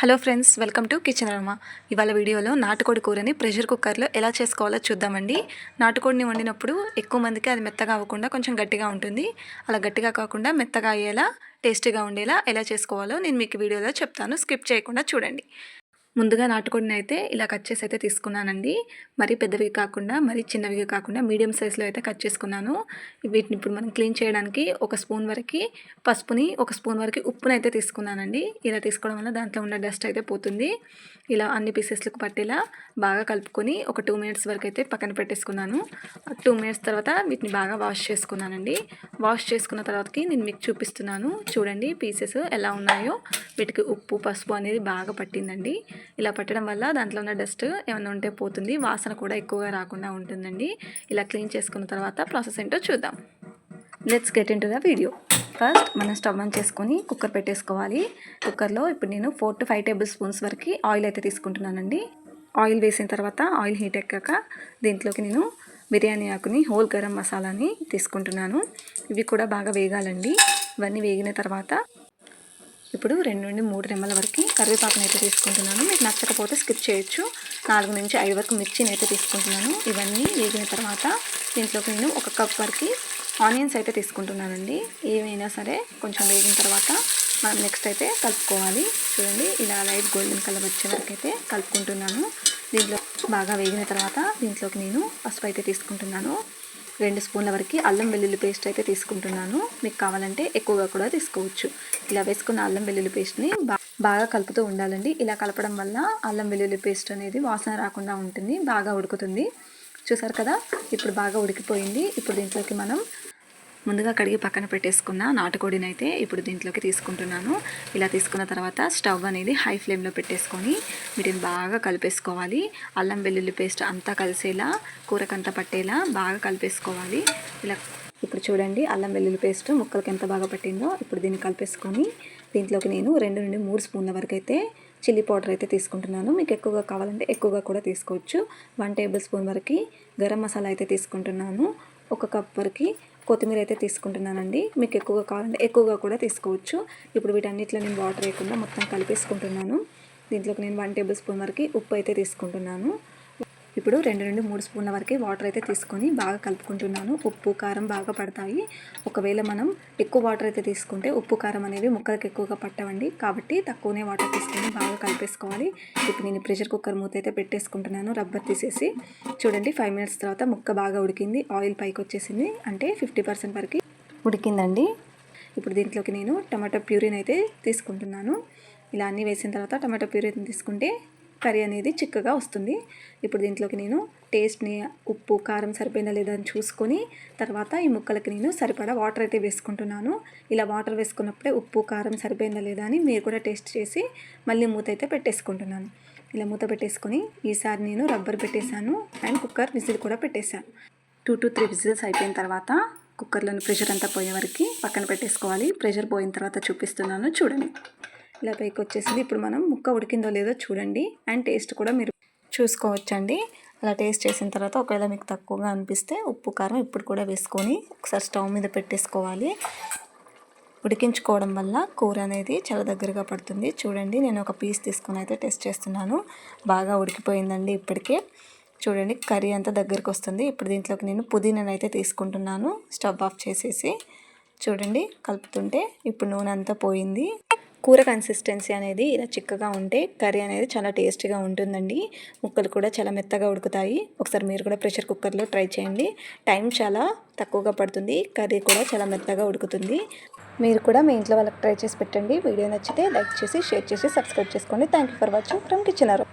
Hello friends, welcome to kitchen aroma. ఇవాళ వీడియోలో నాటుకోడి కూరని ప్రెషర్ కుక్కర్లో ఎలా చేసుకోవాలో చూద్దామండి. నాటుకోడిని వండినప్పుడు ఎక్కువ మందికి అది మెత్తగా అవ్వకుండా కొంచెం గట్టిగా ఉంటుంది. అలా గట్టిగా కాకుండా మెత్తగా అయ్యేలా, టేస్టీగా ఉండేలా ఎలా చేసుకోవాలో నేను మీకు వీడియోలో చెప్తాను. స్కిప్ చేయకుండా చూడండి. ముందుగా నాటుకోడిని అయితే ఇలా కట్ చేసి అయితే తీసుకున్నానండి. మరీ పెద్దవి కాకుండా మరీ చిన్నవి కాకుండా మీడియం సైజులో అయితే కట్ చేసుకున్నాను. వీటిని ఇప్పుడు మనం క్లీన్ చేయడానికి ఒక స్పూన్ వరకు పసుపుని, ఒక స్పూన్ వరకు ఉప్పుని అయితే తీసుకున్నానండి. ఇలా తీసుకోవడం వల్ల దాంట్లో ఉన్న డస్ట్ అయితే పోతుంది. ఇలా అన్ని పీసెస్లకు పట్టేలా బాగా కలుపుకొని ఒక 2 మినిట్స్ వరకు అయితే పక్కన పెట్టేసుకున్నాను. 2 మినిట్స్ తర్వాత వీటిని బాగా వాష్ చేసుకున్నానండి. వాష్ చేసుకున్న తర్వాతకి నేను మీకు చూపిస్తున్నాను. చూడండి పీసెస్ ఎలా ఉన్నాయో. వీటికి ఉప్పు, పసుపు అనేది బాగా పట్టిందండి. ఇలా పట్టడం వల్ల దాంట్లో ఉన్న డస్ట్ ఏమైనా ఉంటే పోతుంది, వాసన కూడా ఎక్కువగా రాకుండా ఉంటుందండి. ఇలా క్లీన్ చేసుకున్న తర్వాత ప్రాసెస్ ఏంటో చూద్దాం. Let's get in to the video. First మనం స్టవ్ ఆన్ చేసుకొని కుక్కర్ పెట్టేసుకోవాలి. కుక్కర్లో ఇప్పుడు నేను 4 to 5 టేబుల్ స్పూన్స్ వరకు ఆయిల్ అయితే తీసుకుంటున్నానండి. ఆయిల్ వేసిన తర్వాత ఆయిల్ హీట్ ఎక్కాక దీంట్లోకి నేను బిర్యానీ ఆకుని, హోల్ గరం మసాలాని తీసుకుంటున్నాను. ఇవి కూడా బాగా వేగాలండి. ఇవన్నీ వేగిన తర్వాత ఇప్పుడు 2 నుండి 3 రెమ్మల వరకు కరివేపాకుని అయితే తీసుకుంటున్నాను. మీకు నచ్చకపోతే స్కిప్ చేయొచ్చు. 4 నుంచి 5 వరకు మిర్చిని అయితే తీసుకుంటున్నాను. ఇవన్నీ వేగిన తర్వాత దీంట్లోకి నేను 1 కప్ వరకు ఆనియన్స్ అయితే తీసుకుంటున్నానండి. ఏమైనా సరే కొంచెం వేగిన తర్వాత మనం నెక్స్ట్ అయితే కలుపుకోవాలి. చూడండి, ఇలా లైట్ గోల్డెన్ కలర్ వచ్చే వరకు అయితే కలుపుకుంటున్నాను. దీంట్లో బాగా వేగిన తర్వాత దీంట్లోకి నేను పసుపు అయితే తీసుకుంటున్నాను. 2 స్పూన్ల వరకు అల్లం వెల్లుల్లి పేస్ట్ అయితే తీసుకుంటున్నాను. మీకు కావాలంటే ఎక్కువగా కూడా తీసుకోవచ్చు. ఇలా వేసుకున్న అల్లం వెల్లుల్లి పేస్ట్ని బాగా కలుపుతూ ఉండాలండి. ఇలా కలపడం వల్ల అల్లం వెల్లుల్లి పేస్ట్ అనేది వాసన రాకుండా ఉంటుంది, బాగా ఉడుకుతుంది. చూసారు కదా, ఇప్పుడు బాగా ఉడికిపోయింది. ఇప్పుడు దీంట్లోకి మనం ముందుగా కడిగి పక్కన పెట్టేసుకున్న నాటుకోడిని అయితే ఇప్పుడు దీంట్లోకి తీసుకుంటున్నాను. ఇలా తీసుకున్న తర్వాత స్టవ్ అనేది హై ఫ్లేమ్లో పెట్టేసుకొని వీటిని బాగా కలిపేసుకోవాలి. అల్లం వెల్లుల్లి పేస్ట్ అంతా కలిసేలా, కూరకంతా పట్టేలా బాగా కలిపేసుకోవాలి. ఇలా ఇప్పుడు చూడండి, అల్లం వెల్లుల్లి పేస్ట్ ముక్కలకి ఎంత బాగా పట్టిందో. ఇప్పుడు దీన్ని కలిపేసుకొని దీంట్లోకి నేను 2 నుండి 3 స్పూన్ల వరకు అయితే చిల్లీ పౌడర్ అయితే తీసుకుంటున్నాను. మీకు ఎక్కువగా కావాలంటే ఎక్కువగా కూడా తీసుకోవచ్చు. 1 టేబుల్ స్పూన్ వరకు గరం మసాలా అయితే తీసుకుంటున్నాను. 1 కప్ వరకు కొత్తిమీర అయితే తీసుకుంటున్నానండి. మీకు ఎక్కువగా కావాలంటే ఎక్కువగా కూడా తీసుకోవచ్చు. ఇప్పుడు వీటన్నిటిలో నేను వాటర్ వేయకుండా మొత్తం కలిపేసుకుంటున్నాను. దీంట్లోకి నేను 1 టేబుల్ స్పూన్ వరకు ఉప్పు అయితే తీసుకుంటున్నాను. ఇప్పుడు 2 నుండి 3 స్పూన్ల వరకు వాటర్ అయితే తీసుకొని బాగా కలుపుకుంటున్నాను. ఉప్పు, కారం బాగా పడతాయి. ఒకవేళ మనం ఎక్కువ వాటర్ అయితే తీసుకుంటే ఉప్పు, కారం అనేవి ముక్కలకు ఎక్కువగా పట్టవండి. కాబట్టి తక్కువనే వాటర్ తీసుకొని బాగా కలిపేసుకోవాలి. ఇప్పుడు నేను ప్రెషర్ కుక్కర్ మూత అయితే పెట్టేసుకుంటున్నాను, రబ్బర్ తీసేసి. చూడండి, 5 మినిట్స్ తర్వాత ముక్క బాగా ఉడికింది, ఆయిల్ పైకి వచ్చేసింది, అంటే 50% వరకు ఉడికిందండి. ఇప్పుడు దీంట్లోకి నేను టమాటో ప్యూరీని అయితే తీసుకుంటున్నాను. ఇలా అన్నీ వేసిన తర్వాత టమాటో ప్యూరీని తీసుకుంటే కర్రీ అనేది చిక్కగా వస్తుంది. ఇప్పుడు దీంట్లోకి నేను టేస్ట్ని, ఉప్పు, కారం సరిపోయిందా లేదా అని చూసుకొని తర్వాత ఈ ముక్కలకి నేను సరిపడా వాటర్ అయితే వేసుకుంటున్నాను. ఇలా వాటర్ వేసుకున్నప్పుడే ఉప్పు, కారం సరిపోయిందా లేదా అని మీరు కూడా టేస్ట్ చేసి మళ్ళీ మూత అయితే పెట్టేసుకుంటున్నాను. ఇలా మూత పెట్టేసుకొని ఈసారి నేను రబ్బర్ పెట్టేశాను అండ్ కుక్కర్ విజిల్ కూడా పెట్టేశాను. 2 to 3 విజిల్స్ అయిపోయిన తర్వాత కుక్కర్లోని ప్రెషర్ అంతా పోయే వరకు పక్కన పెట్టేసుకోవాలి. ప్రెషర్ పోయిన తర్వాత చూపిస్తున్నాను, చూడండి. ఇలా పైకి వచ్చేసింది. ఇప్పుడు మనం ముక్క ఉడికిందో లేదో చూడండి అండ్ టేస్ట్ కూడా మీరు చూసుకోవచ్చండి. అలా టేస్ట్ చేసిన తర్వాత ఒకవేళ మీకు తక్కువగా అనిపిస్తే ఉప్పు, కారం ఇప్పుడు కూడా వేసుకొని ఒకసారి స్టవ్ మీద పెట్టేసుకోవాలి. ఉడికించుకోవడం వల్ల కూర అనేది చాలా దగ్గరగా పడుతుంది. చూడండి, నేను ఒక పీస్ తీసుకొని అయితే టేస్ట్ చేస్తున్నాను. బాగా ఉడికిపోయిందండి ఇప్పటికే. చూడండి, కర్రీ అంతా దగ్గరికి వస్తుంది. ఇప్పుడు దీంట్లోకి నేను పుదీనాను అయితే తీసుకుంటున్నాను. స్టవ్ ఆఫ్ చేసేసి చూడండి, కలుపుతుంటే ఇప్పుడు నూనె అంతా పోయింది. కూర కన్సిస్టెన్సీ అనేది ఇలా చిక్కగా ఉంటే కర్రీ అనేది చాలా టేస్టీగా ఉంటుందండి. ముక్కలు కూడా చాలా మెత్తగా ఉడుకుతాయి. ఒకసారి మీరు కూడా ప్రెషర్ కుక్కర్లో ట్రై చేయండి. టైం చాలా తక్కువగా పడుతుంది, కర్రీ కూడా చాలా మెత్తగా ఉడుకుతుంది. మీరు కూడా మీ ఇంట్లో వాళ్ళకి ట్రై చేసి పెట్టండి. వీడియో నచ్చితే లైక్ చేసి, షేర్ చేసి, సబ్స్క్రైబ్ చేసుకోండి. Thank you for watching from kitchen aroma.